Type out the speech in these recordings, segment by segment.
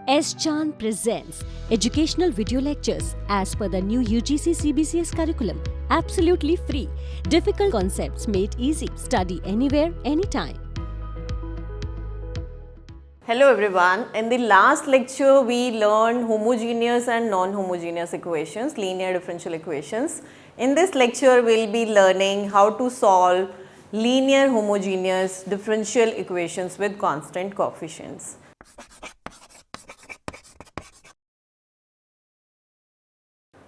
S. Chand presents educational video lectures as per the new UGC CBCS curriculum. Absolutely free. Difficult concepts made easy. Study anywhere, anytime. Hello everyone. In the last lecture we learned homogeneous and non-homogeneous equations, linear differential equations. In this lecture we will be learning how to solve linear homogeneous differential equations with constant coefficients.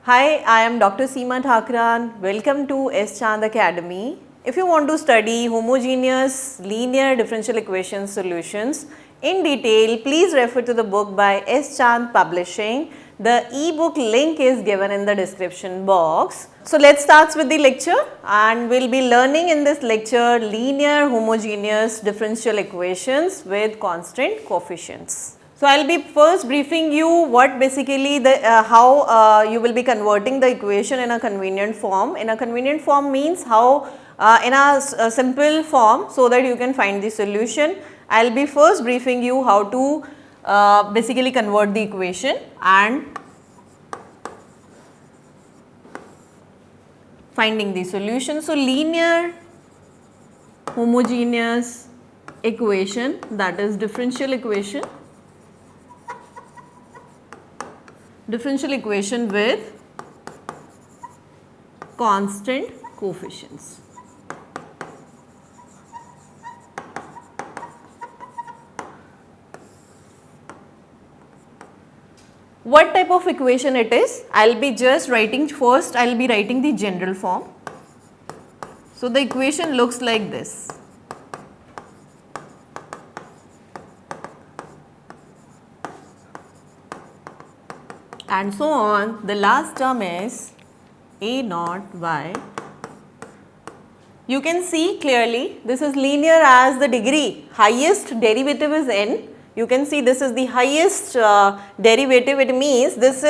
Hi, I am Dr. Seema Thakran. Welcome to S. Chand Academy. If you want to study homogeneous linear differential equation solutions in detail, please refer to the book by S. Chand Publishing. The e-book link is given in the description box. So let's start with the lecture, and we'll be learning in this lecture linear homogeneous differential equations with constant coefficients. So I'll be first briefing you what basically how you will be converting the equation in a convenient form. In a convenient form means how in a simple form so that you can find the solution. I'll be first briefing you how to basically convert the equation and finding the solution. So linear homogeneous equation, that is differential equation with constant coefficients. What type of equation it is? I will be just writing first, I will be writing the general form. So the equation looks like this. And so on. The last term is a naught y. You can see clearly this is linear as the degree, highest derivative is n. You can see this is the highest derivative. It means this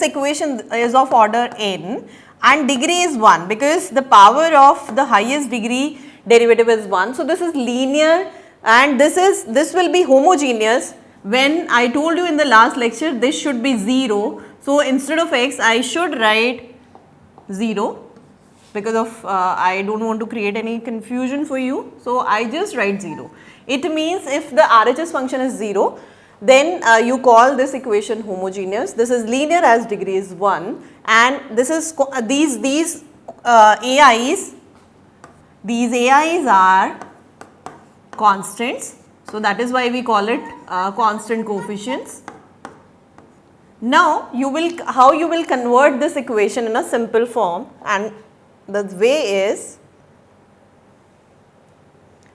equation is of order n and degree is 1 because the power of the highest degree derivative is 1. So this is linear and this will be homogeneous. When I told you in the last lecture this should be 0. So instead of x I should write 0 because of I do not want to create any confusion for you. So I just write 0. It means if the RHS function is 0, then you call this equation homogeneous. This is linear as degree is 1 and this is these AIs are constants. So that is why we call it constant coefficients. Now how you will convert this equation in a simple form, and the way is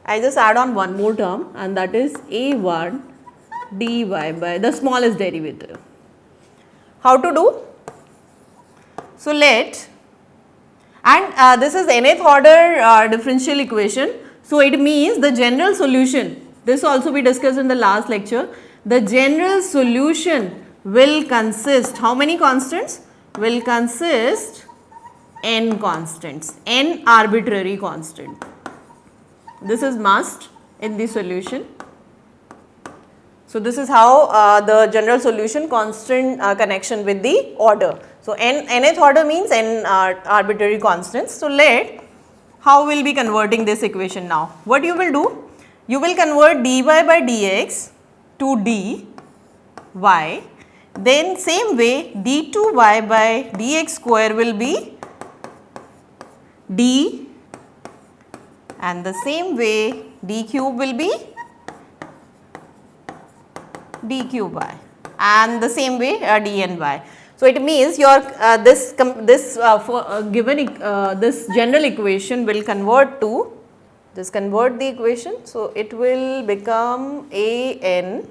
I just add on one more term, and that is a1 dy by the smallest derivative. How to do? So this is nth order differential equation. So it means the general solution, this also we discussed in the last lecture, the general solution will consist, how many constants? Will consist n constants, n arbitrary constant. This is must in the solution. So this is how the general solution constant connection with the order. So nth order means n arbitrary constants. So how we will be converting this equation now? What you will do? You will convert dy by dx to dy, then same way d2y by dx square will be d, and the same way d cube will be d cube y, and the same way dny. So it means your this general equation will convert to, just convert the equation. So it will become an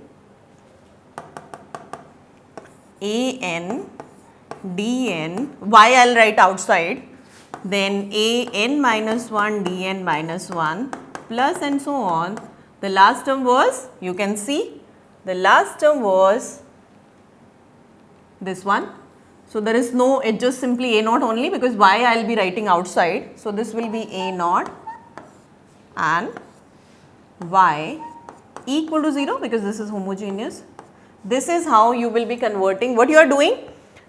dn, y I will write outside, then an minus 1 dn minus 1 plus and so on. The last term was, you can see, the last term was this one. So there is no, it just simply a naught only because y I will be writing outside. So this will be a naught and y equal to 0 because this is homogeneous. This is how you will be converting. What you are doing?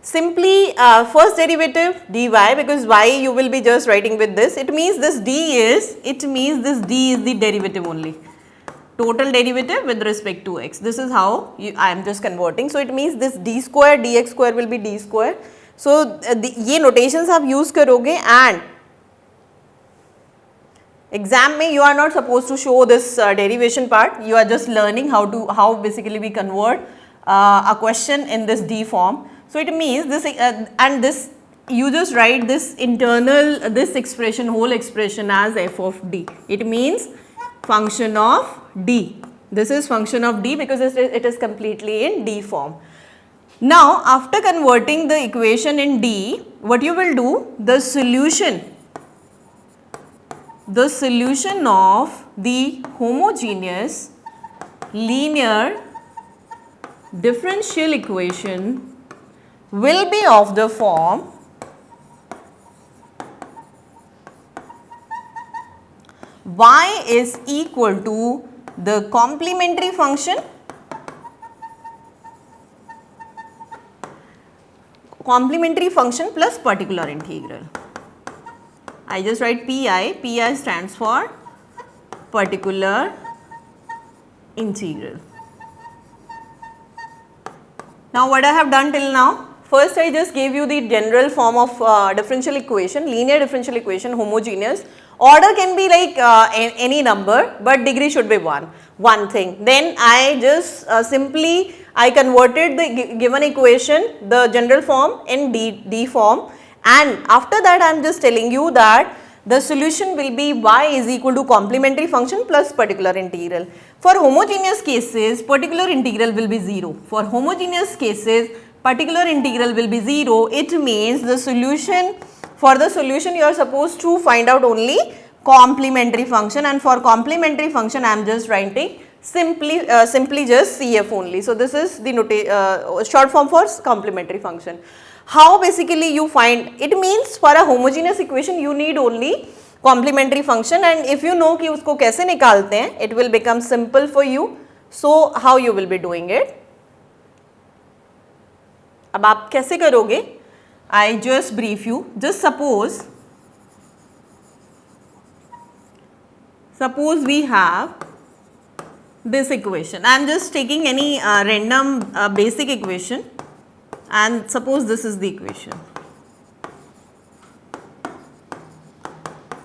Simply first derivative dy, because y you will be just writing with this. It means this d is the derivative only. Total derivative with respect to x. This is how I am just converting. So it means this d square dx square will be d square. So ये notations आप use करोगे, and exam में you are not supposed to show this derivation part. You are just learning how basically we convert a question in this d form. So it means this and this, you just write this this expression, whole expression, as f of d. It means function of d. This is function of d because it is completely in d form. Now after converting the equation in d, what you will do, the solution of the homogeneous linear differential equation will be of the form y is equal to the complementary function plus particular integral. I just write pi. Pi stands for particular integral. Now what I have done till now, first I just gave you the general form of differential equation, linear differential equation, homogeneous. Order can be like any number, but degree should be one thing. Then I just simply I converted the given equation, the general form, in d form, and after that I am just telling you that the solution will be y is equal to complementary function plus particular integral. For homogeneous cases, particular integral will be 0. For homogeneous cases, particular integral will be 0. It means the solution, for the solution you are supposed to find out only complementary function, and for complementary function I am just writing simply just CF only. So this is the short form for complementary function. How basically you find it? Means for a homogeneous equation you need only complementary function, and if you know कि उसको कैसे निकालते हैं, it will become simple for you. So how you will be doing it? अब आप कैसे करोगे? I just brief you. Just suppose we have this equation. I am just taking any random basic equation, and suppose this is the equation.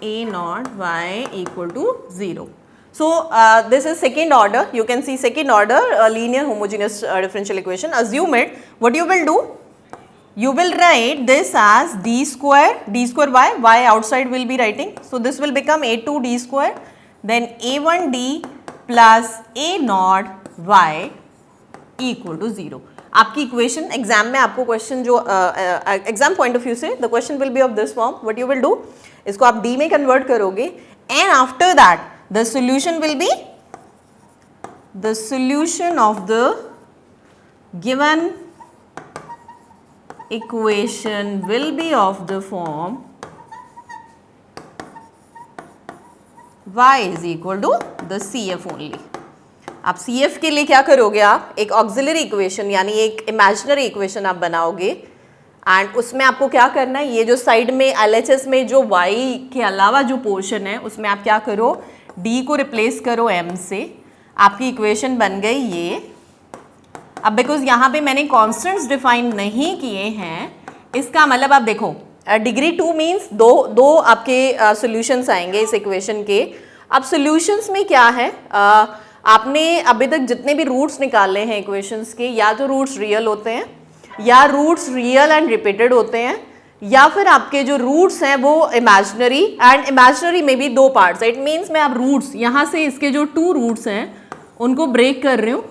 A naught y equal to 0. So this is second order. You can see second order linear homogeneous differential equation. Assume it. What you will do? You will write this as d square y outside will be writing. So this will become a2 d square, then a1 d plus a naught y equal to 0. आपकी equation exam में आपको question जो exam point of view से the question will be of this form. What you will do, इसको आप D में convert करोगे, and after that the solution will be the solution of the given equation will be of the form y is equal to the CF only. आप CF के लिए क्या करोगे, आप एक ऑक्सिलरी इक्वेशन यानी एक इमेजिनरी इक्वेशन आप बनाओगे, एंड उसमें आपको क्या करना है, ये जो साइड में LHS में जो y के अलावा जो पोर्शन है उसमें आप क्या करो, d को रिप्लेस करो m से, आपकी इक्वेशन बन गई ये. अब बिकॉज यहाँ पे मैंने कॉन्स्टेंट्स डिफाइन नहीं किए हैं, इसका मतलब आप देखो डिग्री 2 मीन्स दो आपके सॉल्यूशंस आएंगे इस इक्वेशन के. अब सॉल्यूशंस में क्या है, आपने अभी तक जितने भी रूट्स निकाले हैं इक्वेशंस के, या तो रूट्स रियल होते हैं या रूट्स रियल एंड रिपीटेड होते हैं, या फिर आपके जो रूट्स हैं वो इमेजिनरी, एंड इमेजिनरी में भी दो पार्ट्स. इट मीन्स मैं आप रूट्स यहाँ से इसके जो 2 रूट्स हैं उनको ब्रेक कर रही हूँ,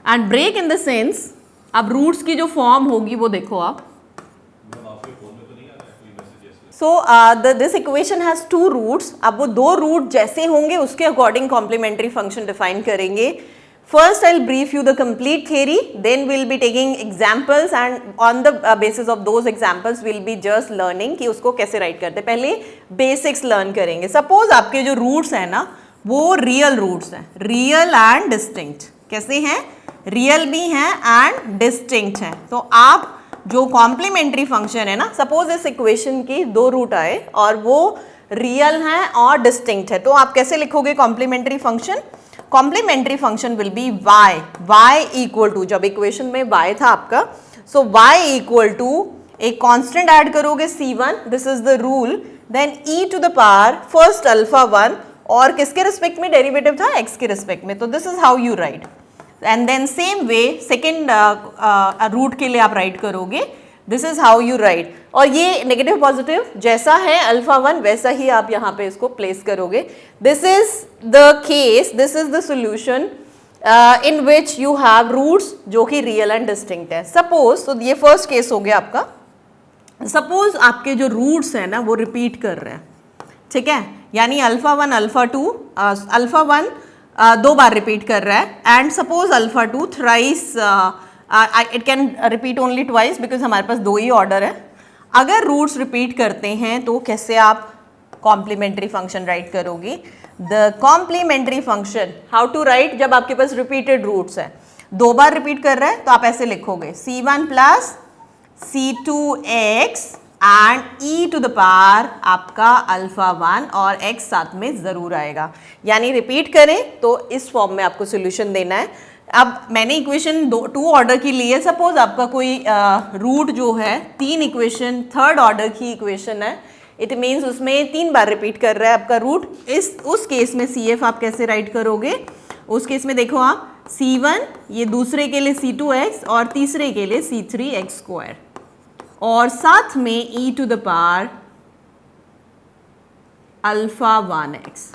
and break in the sense अब रूट्स की जो फॉर्म होगी वो देखो आप. So this equation has 2 roots. अब वो 2 रूट जैसे होंगे उसके अकॉर्डिंग कॉम्प्लीमेंट्री फंक्शन डिफाइन करेंगे. First I will brief you the complete theory, then will be taking examples, and on the basis of those examples will be just learning कि उसको कैसे right करते. पहले बेसिक्स लर्न करेंगे. Suppose आपके जो roots हैं ना वो रियल रूट्स हैं, रियल एंड डिस्टिंक्ट. कैसे हैं? रियल भी हैं एंड डिस्टिंक्ट हैं। तो आप जो कॉम्प्लीमेंट्री फंक्शन है ना, सपोज इस इक्वेशन की दो रूट आए और वो रियल हैं और डिस्टिंक्ट है, तो आप कैसे लिखोगे complementary function? Complementary function will be y equal to, जब इक्वेशन में y था आपका, सो y इक्वल टू एक कांस्टेंट ऐड करोगे c1, this is the rule, then e to the power first alpha 1 और किसके रिस्पेक्ट में डेरिवेटिव था? x के रिस्पेक्ट में। तो this is how you write, and then same way second root के लिए आप राइट करोगे, this is how you write. और ये नेगेटिव पॉजिटिव जैसा है अल्फा 1 वैसा ही आप यहाँ पे इसको प्लेस करोगे। This is the case, this is the solution in which you have roots जो कि रियल एंड डिस्टिंक्ट है। सपोज, तो ये फर्स्ट केस हो गया आपका, सपोज आपके जो रूट्स हैं ना वो रिपीट कर रहे हैं, ठीक है, यानी अल्फा 1 अल्फा 2, अल्फा 1 दो बार रिपीट कर रहा है and suppose alpha 2 thrice, it can repeat only twice because हमारे पास दो ही ऑर्डर है। अगर रूट्स रिपीट करते हैं तो कैसे आप कॉम्प्लीमेंट्री फंक्शन राइट करोगे? The complementary function how to write, जब आपके पास रिपीटेड रूट्स है, दो बार रिपीट कर रहा है तो आप ऐसे लिखोगे c1 plus c2x and e to the power आपका अल्फा 1 और x साथ में ज़रूर आएगा, यानी रिपीट करें तो इस फॉर्म में आपको सोल्यूशन देना है। अब मैंने इक्वेशन टू ऑर्डर की ली है, सपोज आपका कोई रूट जो है तीन इक्वेशन थर्ड ऑर्डर की इक्वेशन है, इट मीन्स उसमें तीन बार रिपीट कर रहा है आपका रूट, उस केस में CF आप कैसे राइट करोगे? उस केस में देखो आप c1, ये दूसरे के लिए c2x और तीसरे के लिए c3x² और साथ में e to the power alpha 1x।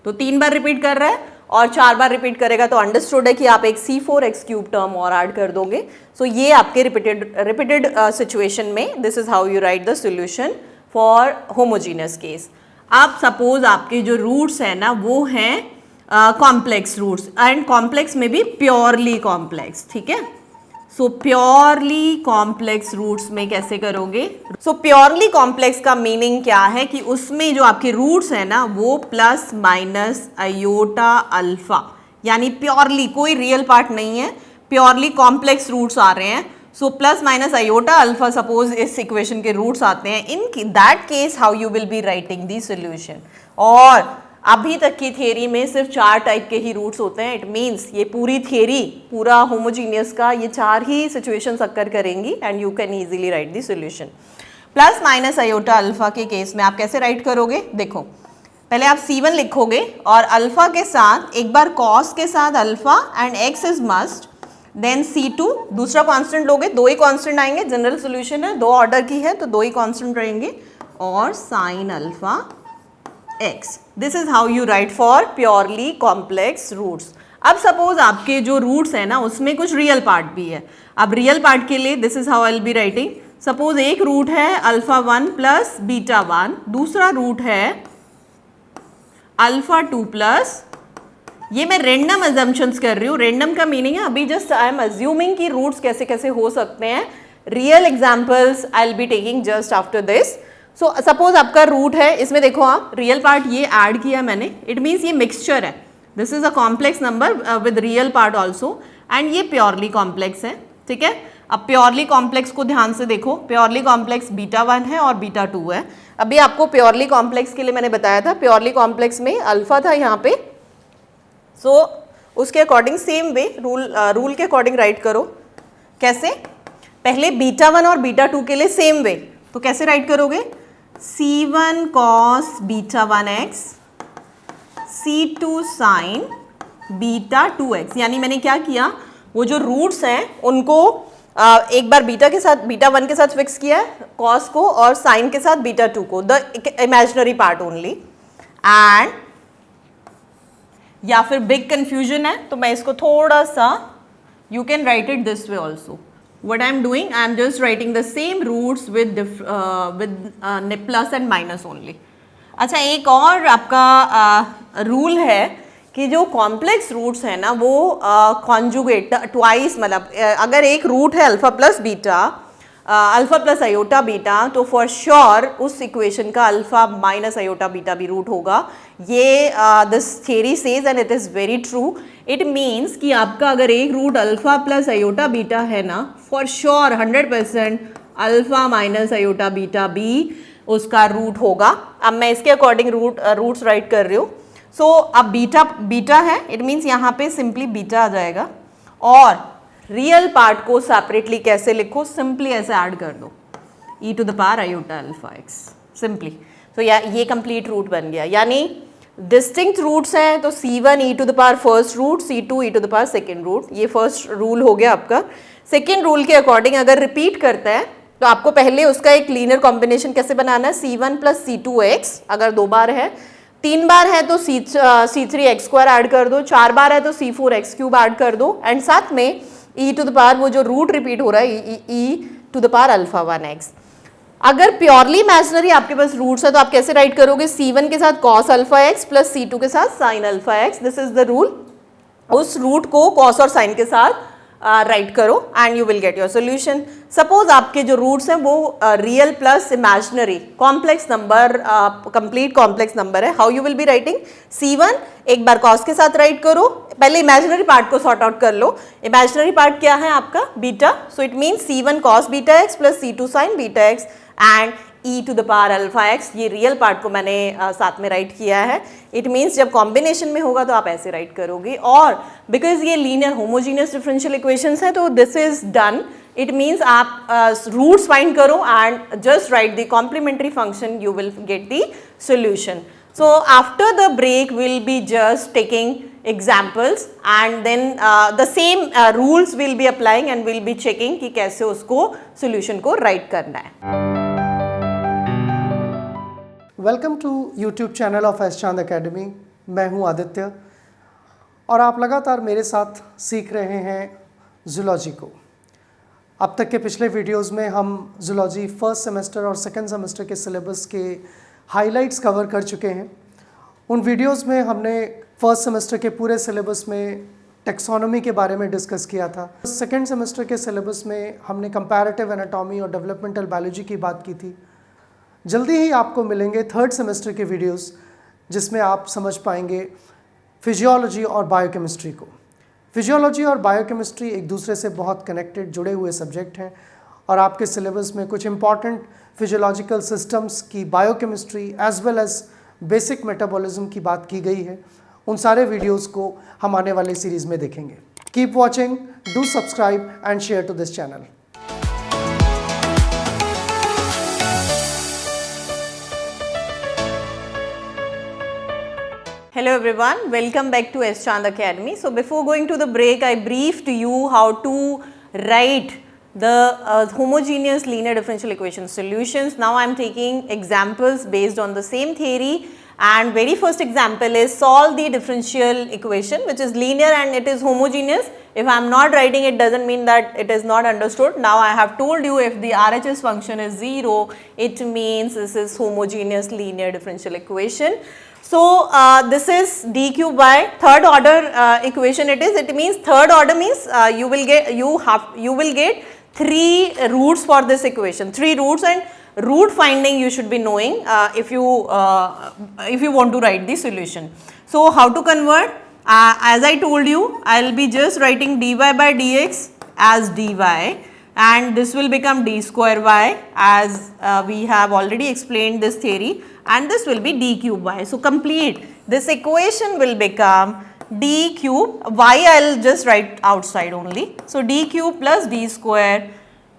तो तीन बार रिपीट कर रहा है और चार बार रिपीट करेगा तो अंडरस्टूड है कि आप एक c4x³ टर्म और ऐड कर दोगे। सो ये आपके रिपीटेड सिचुएशन में this is how you right the solution for homogeneous case. आप सपोज आपके जो रूट्स हैं ना वो हैं कॉम्प्लेक्स रूट्स एंड कॉम्प्लेक्स में भी प्योरली कॉम्प्लेक्स, ठीक है। सो प्योरली कॉम्प्लेक्स रूट्स में कैसे करोगे? सो प्योरली कॉम्प्लेक्स का मीनिंग क्या है कि उसमें जो आपके रूट्स है ना वो प्लस माइनस अयोटा अल्फा, यानी प्योरली कोई रियल पार्ट नहीं है, प्योरली कॉम्प्लेक्स रूट्स आ रहे हैं। So plus minus iota alpha suppose इस इक्वेशन के रूट्स आते हैं, in that case how you will be writing the solution. और अभी तक की थियरी में सिर्फ चार टाइप के ही रूट्स होते हैं, इट मीन्स ये पूरी थियरी पूरा होमोजीनियस का ये चार ही सिचुएशंस अक्कर करेंगी and you can easily right the solution. Plus minus iota alpha के केस में आप कैसे राइट करोगे? देखो पहले आप c1 लिखोगे और अल्फा के साथ एक बार कॉस के साथ alpha and x is must, then c2 दूसरा कांस्टेंट लोगे, दो ही कांस्टेंट आएंगे, जनरल सॉल्यूशन है, दो ऑर्डर की है तो दो ही कांस्टेंट रहेंगे, और sine alpha x। This is how you write for purely complex roots. अब सपोज आपके जो रूट्स है ना उसमें कुछ रियल पार्ट भी है, अब रियल पार्ट के लिए this is how I will be writing. Suppose एक रूट है अल्फा 1 प्लस बीटा 1, दूसरा रूट है अल्फा 2 प्लस, ये मैं रेंडम अजम्पशंस कर रही हूँ, रेंडम का मीनिंग है अभी जस्ट आई एम अज्यूमिंग कि रूट्स कैसे कैसे हो सकते हैं, real examples I will be taking just after this. So suppose आपका रूट है, इसमें देखो आप रियल पार्ट ये ऐड किया मैंने, इट मीन्स ये मिक्सचर है, this is a complex number with real part also and ये प्योरली कॉम्प्लेक्स है, ठीक है। अब प्योरली कॉम्प्लेक्स को ध्यान से देखो, प्योरली कॉम्प्लेक्स बीटा 1 है और बीटा 2 है। अभी आपको प्योरली कॉम्प्लेक्स के लिए मैंने बताया था, प्योरली कॉम्प्लेक्स में अल्फा था यहाँ पे, सो उसके अकॉर्डिंग सेम वे रूल के अकॉर्डिंग राइट करो। कैसे? पहले बीटा 1 और बीटा 2 के लिए सेम वे, तो कैसे राइट करोगे? c1 cos beta 1x, c2 sin beta 2x, यानी मैंने क्या किया, वो जो रूट्स हैं उनको एक बार बीटा के साथ बीटा 1 के साथ फिक्स किया है cos को, और sin के साथ बीटा 2 को, the imaginary part only. And या फिर बिग कंफ्यूजन है तो मैं इसको थोड़ा सा, you can write it this way also. What I am doing, I am just writing the same roots with plus and minus only. अच्छा, एक और आपका रूल है कि जो कॉम्प्लेक्स रूट्स है ना वो कॉन्जुगेट ट्वाइस, मतलब अगर एक रूट है alpha plus beta alpha plus iota beta, तो फॉर श्योर उस इक्वेशन का अल्फा माइनस आयोटा बीटा भी रूट होगा. ये this theory says and it is very true. It means कि आपका अगर एक root alpha plus iota beta है ना, for sure 100% alpha minus iota beta भी उसका रूट होगा. अब मैं इसके अकॉर्डिंग रूट्स राइट कर रही हूँ. सो अब बीटा है, इट मीन्स यहाँ पे सिंपली बीटा आ जाएगा. और रियल पार्ट को सेपरेटली कैसे लिखो, सिंपली ऐसे ऐड कर दो e to the power iota alpha x simply. तो ये कंप्लीट रूट बन गया. यानी डिस्टिंक्ट रूट्स हैं तो c1 e to the power first root, c2 e to the power second root. ये फर्स्ट रूल हो गया आपका. सेकेंड रूल के अकॉर्डिंग अगर रिपीट करता है तो आपको पहले उसका एक लीनियर कॉम्बिनेशन कैसे बनाना है, c1 प्लस c2x. अगर 2 बार है, 3 बार है तो c3x स्क्वायर ऐड कर दो, 4 बार है तो c4x क्यूब ऐड कर दो. एंड साथ में e टू द पावर वो जो रूट रिपीट हो रहा है e to the power alpha 1x. अगर प्योरली इमेजिनरी आपके पास रूट्स है तो आप कैसे राइट करोगे, c1 के साथ cos alpha x plus c2 के साथ sin alpha x. This is the rule. उस रूट को cos और sin के साथ राइट करो and you will get your solution. Suppose आपके जो रूट्स हैं वो real plus imaginary complex number, complete complex number है. How you will be writing, c1 एक बार cos के साथ राइट करो. पहले इमेजिनरी पार्ट को सॉर्ट आउट कर लो. इमेजिनरी पार्ट क्या है आपका, beta. So it means c1 cos beta x plus c2 sin beta x and e to the power alpha x. ये रियल पार्ट को मैंने साथ में राइट किया है. इट मीन्स जब कॉम्बिनेशन में होगा तो आप ऐसे राइट करोगे. और बिकॉज ये लीनियर होमोजीनियस डिफरेंशियल इक्वेशंस हैं तो this is done. It means आप रूट्स फाइंड करो and just write the complementary function, you will get the solution. So after the break we'll be just taking examples and then the same rules we'll be applying and we'll be checking कि कैसे उसको solution को write करना है. Welcome to YouTube channel of S Chand academy. मैं हूं आदित्य और आप लगातार मेरे साथ सीख रहे हैं जूलॉजी को. अब तक के पिछले वीडियोस में हम जूलॉजी फर्स्ट सेमेस्टर और सेकंड सेमेस्टर के सिलेबस के हाइलाइट्स कवर कर चुके हैं. उन वीडियोस में हमने फर्स्ट सेमेस्टर के पूरे सिलेबस में टेक्सोनॉमी के बारे में डिस्कस किया था. सेकंड सेमेस्टर के सिलेबस में हमने कंपैरेटिव एनाटॉमी और डेवलपमेंटल बायोलॉजी की बात की थी. जल्दी ही आपको मिलेंगे थर्ड सेमेस्टर के वीडियोस जिसमें आप समझ पाएंगे फिजियोलॉजी और बायोकेमिस्ट्री को. फिजियोलॉजी और बायोकेमिस्ट्री एक दूसरे से बहुत कनेक्टेड जुड़े हुए सब्जेक्ट हैं और आपके सिलेबस में कुछ इंपॉर्टेंट फिजियोलॉजिकल सिस्टम्स की biochemistry as well as basic metabolism की बात की गई है. उन सारे वीडियोस को हम आने वाले सीरीज़ में देखेंगे. Keep watching, do subscribe and share to this channel. Hello everyone, welcome back to S Chand Academy. So before going to the break, I briefed you how to write the homogeneous linear differential equation solutions. Now I am taking examples based on the same theory, and very first example is solve the differential equation which is linear and it is homogeneous. If I am not writing it doesn't mean that it is not understood. Now I have told you if the RHS function is 0, it means this is homogeneous linear differential equation. So this is d cube by third order equation. It means third order means you will get 3 roots for this equation, 3 roots, and root finding you should be knowing if you want to write the solution. So how to convert? As I told you, I will be just writing dy by dx as dy and this will become d square y as we have already explained this theory, and this will be d cube y. So complete this equation will become d cube y, I will just write outside only. So d cube plus d square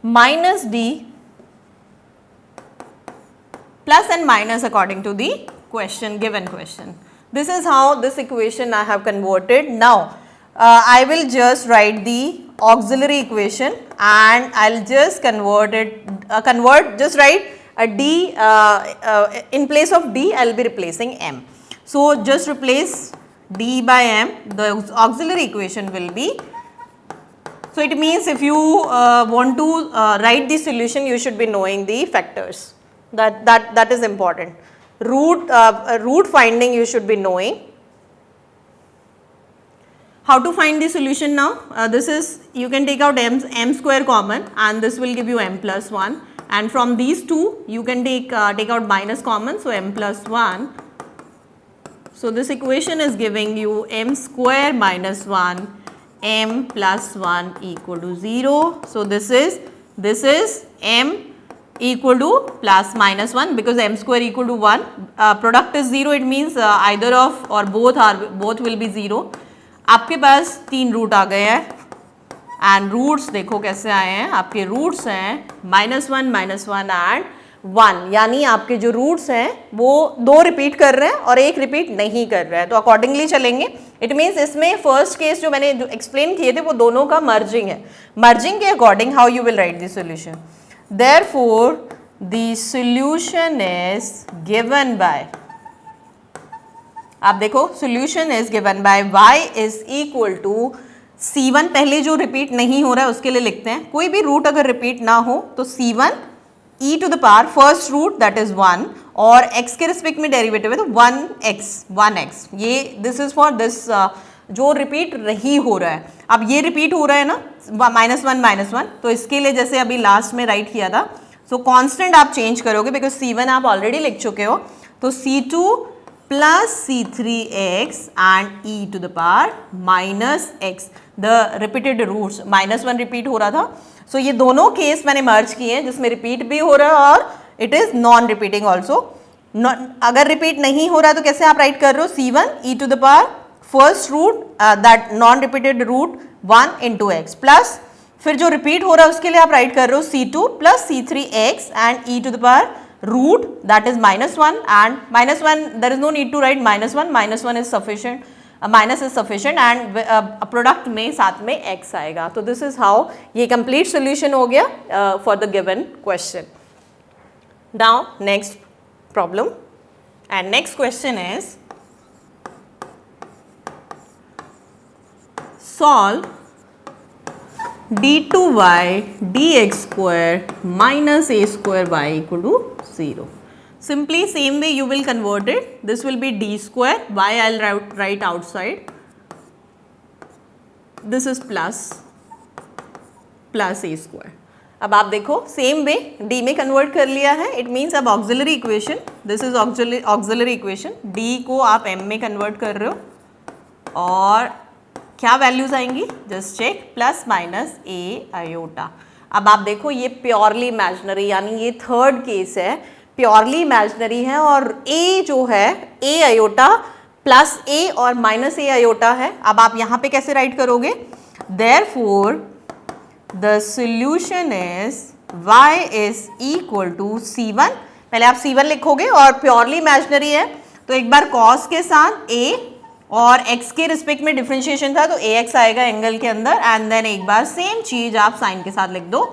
minus d plus and minus according to the question, given question. This is how this equation I have converted. Now I will just write the auxiliary equation and I will just convert it, just write a d, in place of d I will be replacing m. So just replace d by m, the auxiliary equation will be, so it means if you want to write the solution you should be knowing the factors, that is important. Root finding you should be knowing. How to find the solution now? This is, you can take out m square common and this will give you m plus 1, and from these two you can take out minus common, so m plus 1. So this equation is giving you m square minus 1 m plus 1 equal to 0. So this is m equal to plus minus 1 because m square equal to 1. Product is 0, it means either of or both will be 0. आपके पास 3 root आ गए हैं and roots देखो कैसे आए हैं, आपके roots हैं -1 and 1, यानी आपके जो रूट्स हैं वो 2 रिपीट कर रहे हैं और 1 रिपीट नहीं कर रहा है, तो अकॉर्डिंगली चलेंगे. इट मीन्स इसमें फर्स्ट केस जो मैंने जो एक्सप्लेन किए थे वो दोनों का मर्जिंग है. मर्जिंग के according how you will write the solution. Therefore the solution is given by, आप देखो solution is given by y is equal to c1, पहले जो रिपीट नहीं हो रहा है उसके लिए लिखते हैं. कोई भी रूट अगर रिपीट ना हो तो c1 e to the power first root that is 1 और x के रिस्पेक्ट में डेरिवेटिव है तो 1x. ये दिस इज फॉर दिस जो रिपीट नहीं हो रहा है. अब ये रिपीट हो रहा है ना -1, तो इसके लिए जैसे अभी लास्ट में राइट किया था, सो कांस्टेंट आप चेंज करोगे बिकॉज c1 आप ऑलरेडी लिख चुके हो, तो c2 plus c3x and e to the power minus x, the repeated roots, -1 repeat हो रहा था. सो ये दोनों केस मैंने मर्ज किए हैं जिसमें रिपीट भी हो रहा है और it is non repeating also. अगर रिपीट नहीं हो रहा तो कैसे आप राइट कर रहे हो, c1 e to the power first root that non repeated root 1 into x plus फिर जो रिपीट हो रहा है उसके लिए आप राइट कर रहे हो c2 plus c3x and e to the power root that is -1 and -1 there is no need to write -1 is sufficient, minus is sufficient and product में साथ में x आएगा. तो दिस इज हाउ ये कंप्लीट सोल्यूशन हो गया for the given question. Now next problem and next question is solve d2y dx square minus a square y equal to 0. Simply same way you will convert it. This will be d square, y I'll write outside. This is plus a square. अब आप देखो same way d में convert कर लिया है. It means अब auxiliary equation, this is auxiliary equation, d को आप m में कन्वर्ट कर रहे हो और क्या वैल्यूज आएंगी just check, plus minus a iota. अब आप देखो ये प्योरली इमेजिनरी, यानी ये थर्ड केस है, प्योरली इमेजिनरी है और a जो है a आयोटा प्लस a और माइनस a आयोटा है. अब आप यहाँ पे कैसे राइट करोगे, therefore the solution is y is equal to c1. पहले आप c1 लिखोगे और प्योरली इमेजिनरी है तो एक बार cos के साथ a और x के रिस्पेक्ट में डिफरेंशिएशन था तो ax आएगा एंगल के अंदर एंड देन एक बार सेम चीज आप साइन के साथ लिख दो.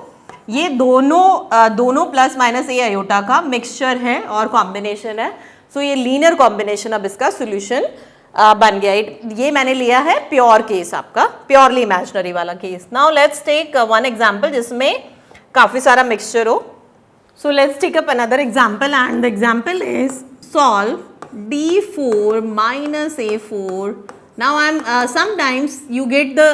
ये दोनों प्लस माइनस ए आयोटा का मिक्सचर है और कॉम्बिनेशन है. सो ये लीनियर कॉम्बिनेशन अब इसका सोल्यूशन बन गया. ये मैंने लिया है प्योर केस, आपका प्योरली इमेजिनरी वाला case. Now let's take one example जिसमें काफ़ी सारा मिक्सचर हो. So let's take up another example and the example is solve d4 minus a4. Now sometimes you get the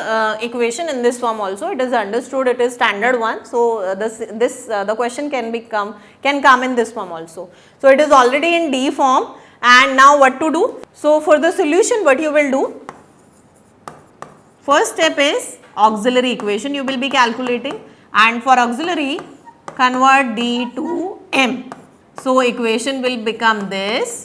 equation in this form also. It is understood, it is standard one. So the question can come in this form also. So it is already in d form and now what to do? So for the solution what you will do? First step is auxiliary equation you will be calculating, and for auxiliary convert d to m. So equation will become this.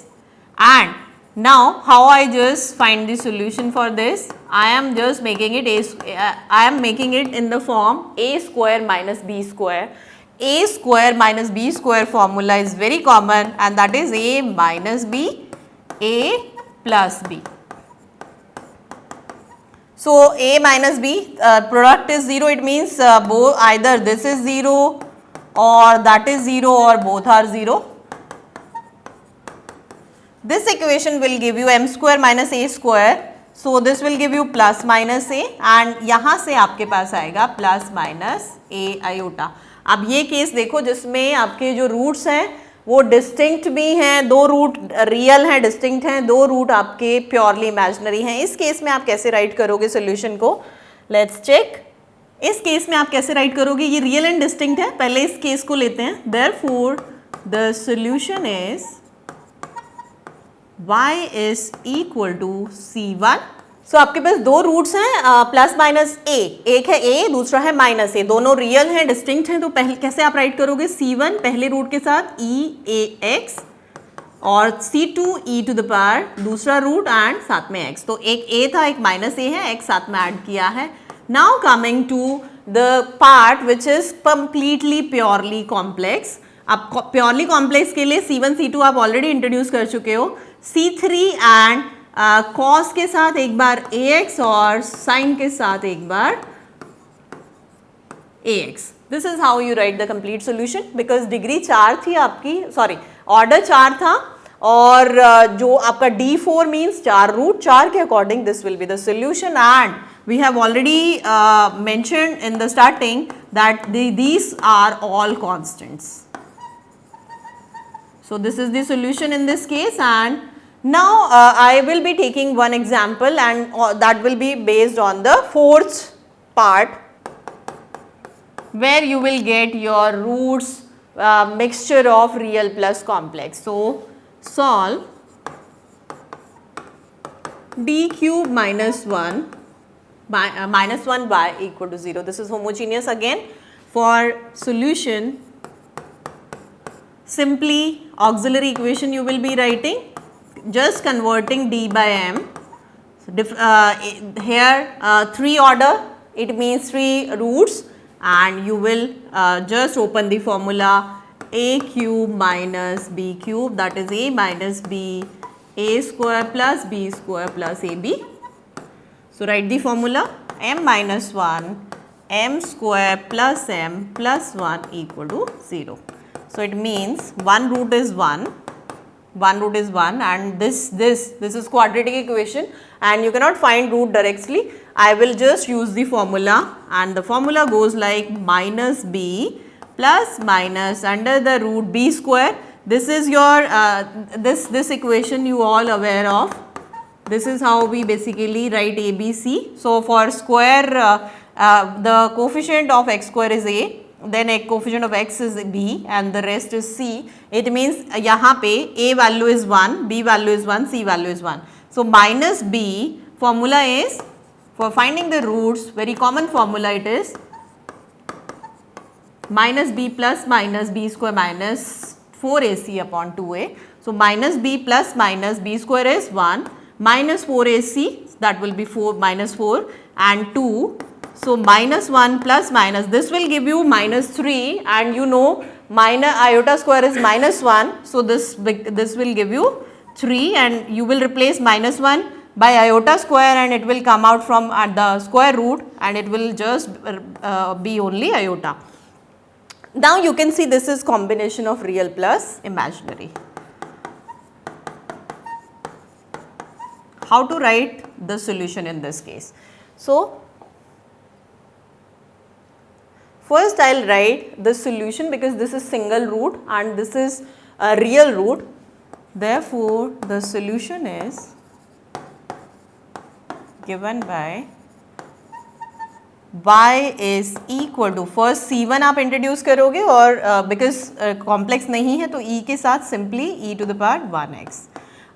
And now how I just find the solution for this? I am just making it I am making it in the form a square minus b square. A square minus b square formula is very common and that is a minus b, a plus b. So a minus b product is 0. It means both either this is 0 or that is 0 or both are 0. This equation will give you m square minus a square. So this will give you plus minus a and यहाँ से आपके पास आएगा plus minus a iota. अब ये case देखो जिसमें आपके जो रूट्स हैं वो डिस्टिंक्ट भी हैं, दो रूट रियल हैं, डिस्टिंक्ट हैं, दो रूट आपके प्योरली इमेजिनरी हैं। इस केस में आप कैसे राइट करोगे सोल्यूशन को? Let's check. इस केस में आप कैसे राइट करोगे? ये रियल एंड डिस्टिंक्ट है, पहले इस केस को लेते हैं। Therefore the solution is y is equal to C1। So आपके पास दो रूट्स हैं प्लस माइनस a, एक है a दूसरा है माइनस a, दोनों रियल हैं, डिस्टिंक्ट हैं। तो पहले कैसे आप राइट करोगे? C1 पहले रूट के साथ e(ax) और C2 e to the power दूसरा रूट एंड साथ में x। तो एक a था एक माइनस a है, x साथ में ऐड किया है। Now coming to the part which is completely purely complex. आप प्योरली कॉम्प्लेक्स के लिए C1 C2 आप ऑलरेडी इंट्रोड्यूस कर चुके हो। C3 एंड कॉस के साथ एक बार ax और साइन के साथ एक बार ax। This is how you right the complete solution, because degree 4 थी आपकी, सॉरी ऑर्डर 4 था, और जो आपका D4 मीन्स 4 रूट 4 के according this will be the solution. And we have already mentioned in the starting that these are all constants. So this is the solution in this case, and now I will be taking one example, and that will be based on the fourth part where you will get your roots mixture of real plus complex. So solve d cube minus 1 minus 1y equal to 0. This is homogeneous again. For solution, simply auxiliary equation you will be writing, just converting d by m. Here 3 order, it means 3 roots, and you will just open the formula a cube minus b cube, that is a minus b, a square plus b square plus ab. So write the formula m minus 1 m square plus m plus 1 equal to 0. So it means one root is 1, and this is quadratic equation, and you cannot find root directly. I will just use the formula, and the formula goes like minus b plus minus under the root b square. This is your this equation you all aware of. This is how we basically write ABC. So for square the coefficient of x square is a, then a coefficient of x is b, and the rest is c. It means यहाँ पे a value is 1, b value is 1, c value is 1. So minus b formula is, for finding the roots, very common formula, it is minus b plus minus b square minus 4ac upon 2a. So minus b plus minus b square is 1 minus 4ac, that will be 4 minus 4 and 2. So minus 1 plus minus, this will give you minus 3, and you know minus iota square is minus 1. So this will give you 3, and you will replace minus 1 by iota square, and it will come out from at the square root, and it will just be only iota. Now you can see this is combination of real plus imaginary. How to write the solution in this case? So first I will write the solution, because this is single root and this is a real root. Therefore, the solution is given by y is equal to, first C1 आप introduce करोगे, और because complex नहीं है तो e के साथ simply e to the power 1x.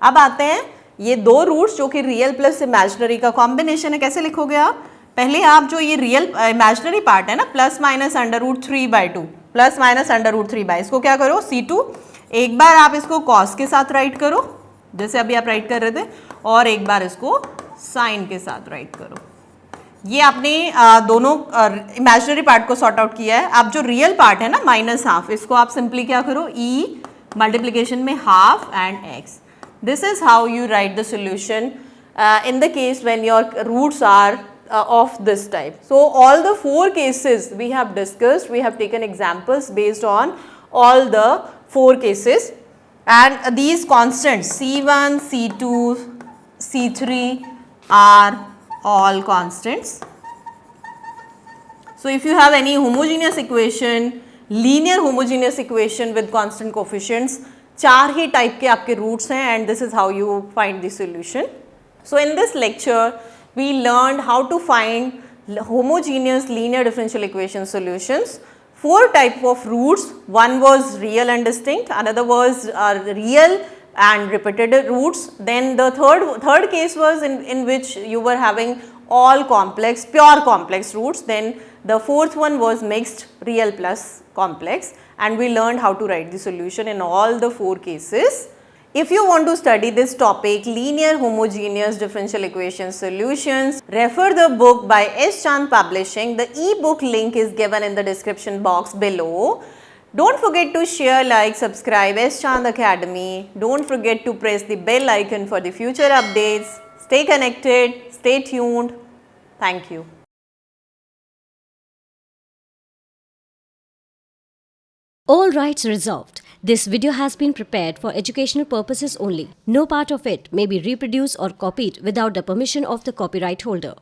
अब आते हैं ये दो रूट्स जो कि रियल प्लस इमेजिनरी का कॉम्बिनेशन है. कैसे लिखोगे आप? पहले आप जो ये रियल इमेजिनरी पार्ट है ना, plus minus under root 3/2, plus minus under root 3/, इसको क्या करो C2, एक बार आप इसको कॉस के साथ राइट करो जैसे अभी आप राइट कर रहे थे, और एक बार इसको साइन के साथ राइट करो. ये आपने दोनों इमेजिनरी पार्ट को सॉर्ट आउट किया है. अब जो रियल पार्ट है ना माइनस हाफ, इसको आप सिंपली क्या करो, e मल्टीप्लीकेशन में half and x. This is how you right the solution in the case when your roots are of this type. So all the 4 cases we have discussed, we have taken examples based on all the 4 cases, and these constants C1, C2, C3 are all constants. So if you have any homogeneous equation linear homogeneous equation with constant coefficients, 4 he type के आपके roots हैं and this is how you find the solution. So in this lecture we learned how to find homogeneous linear differential equation solutions. 4 type of roots, one was real and distinct, another was real and repeated roots, then the third case was in which you were having all complex, pure complex roots, then the fourth one was mixed real plus complex, and we learned how to write the solution in all the 4 cases. If you want to study this topic, linear homogeneous differential equation solutions, refer the book by S. Chand Publishing. The e-book link is given in the description box below. Don't forget to share, like, subscribe S. Chand Academy. Don't forget to press the bell icon for the future updates. Stay connected, stay tuned. Thank you. All rights reserved. This video has been prepared for educational purposes only. No part of it may be reproduced or copied without the permission of the copyright holder.